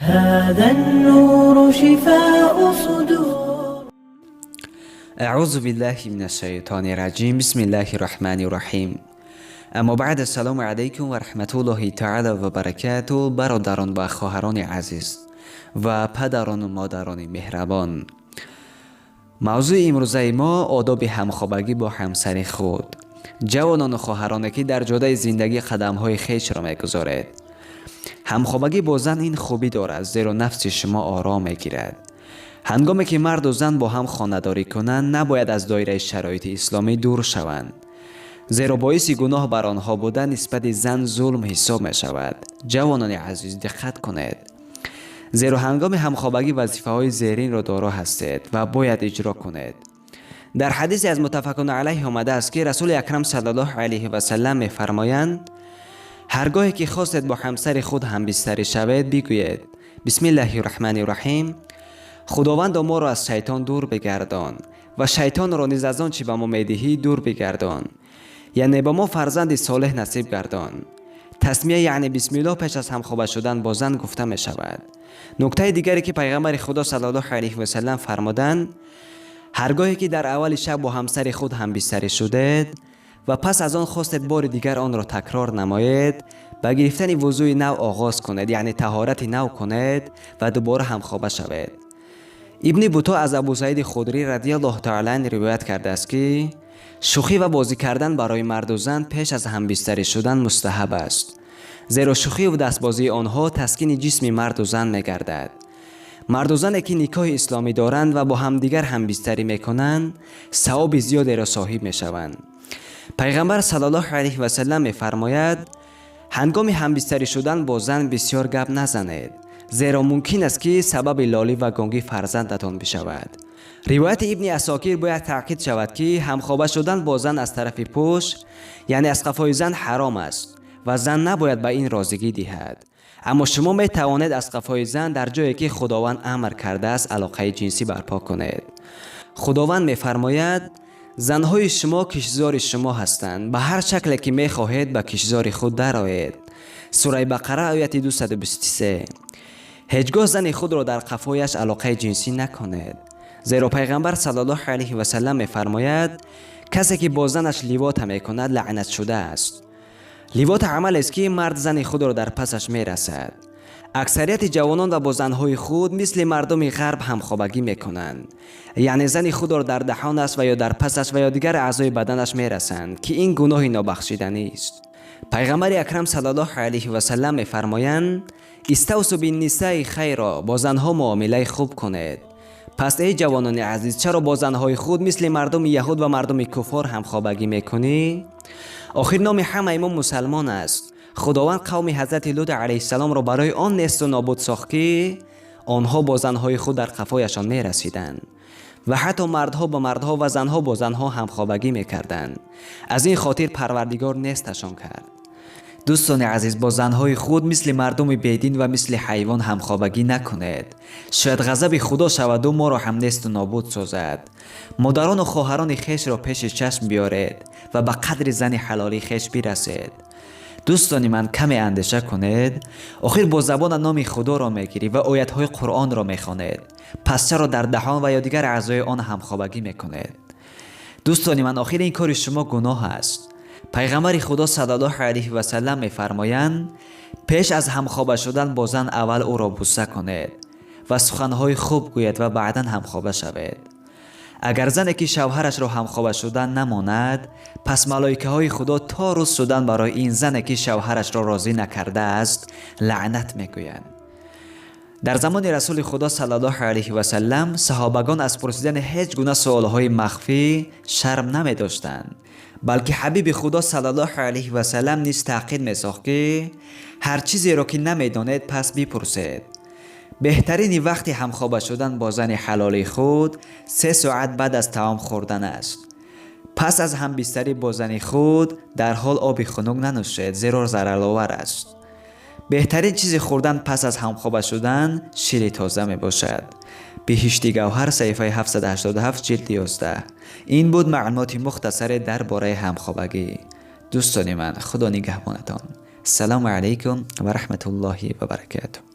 هذا النور شفاء صدور. اعوذ بالله من الشیطان الرجیم. بسم الله الرحمن الرحیم. اما بعد، السلام علیکم و رحمت الله تعالی و برکاته. برادران و خواهران عزیز و پدران و مادران مهربان، موضوع امروزه ما آداب همخوابگی با همسر خود. جوانان و خواهرانی که در جاده زندگی قدم‌های خویش را می‌گذارید، همخوابگی با زن این خوبی دارد، زیرا نفس شما آرام می‌گیرد. هنگامی که مرد و زن با هم خانه‌داری کنند، نباید از دایره شرایط اسلامی دور شوند، زیرا باعث گناه بر آنها بودن نسبت زن ظلم حساب می‌شود. جوانان عزیز دقت کنید، زیرا هنگام همخوابگی وظیفه‌های زیرین را دارا هستید و باید اجرا کنید. در حدیثی از متفقون علیه آمده است که رسول اکرم صلی الله علیه و سلم می‌فرمایند: هرگاهی که خواستید با همسر خود همبستری شوید، بگویید بسم الله الرحمن الرحیم. خداوند ما را از شیطان دور بگردان و شیطان را نیز از آنچه به ما میدهی دور بگردان، یعنی به ما فرزند صالح نصیب گردان. تسمیه یعنی بسم الله پیش از همخوابه شدن با زن گفته می شود. نکته دیگری که پیغمبر خدا صلی الله علیه و سلم فرمودند: هرگاهی که در اول شب با همسر خود همبستری شدید و پس از آن خواستید بار دیگر آن را تکرار نمایید، به گرفتن وضوء نو آغاز کنید، یعنی طهارت نو کنید و دوباره همخوابه شوید. ابن بطا از ابو سعید خدری رضی الله تعالی عنه روایت کرده است که شوخی و بازی کردن برای مرد و زن پیش از همبستری شدن مستحب است، زیرا شوخی و دستبازی آنها تسکین جسم مرد و زن می‌گردد. مرد و زنی که نکاح اسلامی دارند و با همدیگر همبستری می‌کنند، ثواب زیادی را صاحب می‌شوند. پیغمبر صلی الله علیه و سلم می‌فرماید: هنگام همبستری شدن با زن بسیار گپ نزنید، زیرا ممکن است که سبب لالی و گنگی فرزندتان بشود. روایت ابن عساکر باید تأکید شود که همخوابه شدن با زن از طرف پشت، یعنی از قفای زن، حرام است و زن نباید به این رازگی دهد. اما شما می توانید از قفای زن در جایی که خداوند امر کرده است علاقه جنسی برپا کنید. خداوند می‌فرماید: زنهای شما کشزار شما هستند، به هر شکلی که می خواهید به کشزار خود درآیید. سوره بقره آیت 223. هیچگاه زن خود را در قفایش علاقه جنسی نکنید، زیرا پیغمبر صلی الله علیه و سلم می‌فرماید: کسی که با زنش لیوات می‌کند لعنت شده است. لیوات عمل است که مرد زن خود را در پسش می‌رسد. اکثریت جوانان و با زنهای خود مثل مردم غرب همخوابگی می‌کنند، یعنی زن خود را در دهانش و یا در پسش و یا دیگر اعضای بدنش می‌رسند که این گناه نابخشودنی است. پیغمبر اکرم صلی الله علیه و سلم می‌فرمایند: استوصوا بالنساء خیرا، با زنها معامله خوب کنید. پس ای جوانان عزیز، چرا با زنهای خود مثل مردم یهود و مردم کفار همخوابگی میکنی؟ آخر نام همه ما مسلمان است. خداوند قوم حضرت لوط علیه السلام را برای آن نیست و نابود ساخت که آنها با زنهای خود در قفایشان میرسیدند و حتی مردها با مردها و زنها با زنها همخوابگی میکردند. از این خاطر پروردگار نیستشان کرد. دوستان عزیز، با زنهای خود مثل مردم بیدین و مثل حیوان همخوابگی نکنید، شاید غضب خدا شود و ما را هم نیست و نابود سازد. مادران و خواهران خویش را پیش چشم بیارید و به قدر زن حلالی خویش برسید. دوستان من، کمی اندیشه کنید. آخر با زبان نام خدا را میگیری و آیت‌های قرآن را میخوانید، پس چرا در دهان و یا دیگر اعضای آن همخوابگی میکنید؟ دوستان من، آخر این کار شما گناه است. پیغمبر خدا صلی الله علیه و سلم می‌فرمایند: پیش از همخوابه شدن با زن اول او را بوسه کنید و سخنهای خوب گویید و بعداً همخوابه شوید. اگر زنی که شوهرش را همخوابه شدن نماند، پس ملائکه های خدا تا روز شدن برای این زنی که شوهرش را راضی نکرده است لعنت میگویند. در زمان رسول خدا صلی الله علیه و سلم، صحابگان از پرسیدن هیچ گونه سوالهای مخفی شرم نمی داشتند، بلکه حبیب خدا صلی الله علیه و سلم نیز تاکید می‌ساخت که هر چیزی را که نمی‌دانید پس بپرسید. بهترین وقت همخوابه شدن با زن حلال خود 3 ساعت بعد از طعام خوردن است. پس از همبستری با زن خود در حال آب خنک ننوشید، زیرا ضررآور است. بهترین چیز خوردن پس از همخوابه شدن شیر تازه می باشد. بهشتی گوهر، صفحه 787، جلد 11. این بود معلومات مختصر درباره همخوابگی. دوستان من، خدا نگهبانتان. سلام علیکم و رحمت الله و برکاته.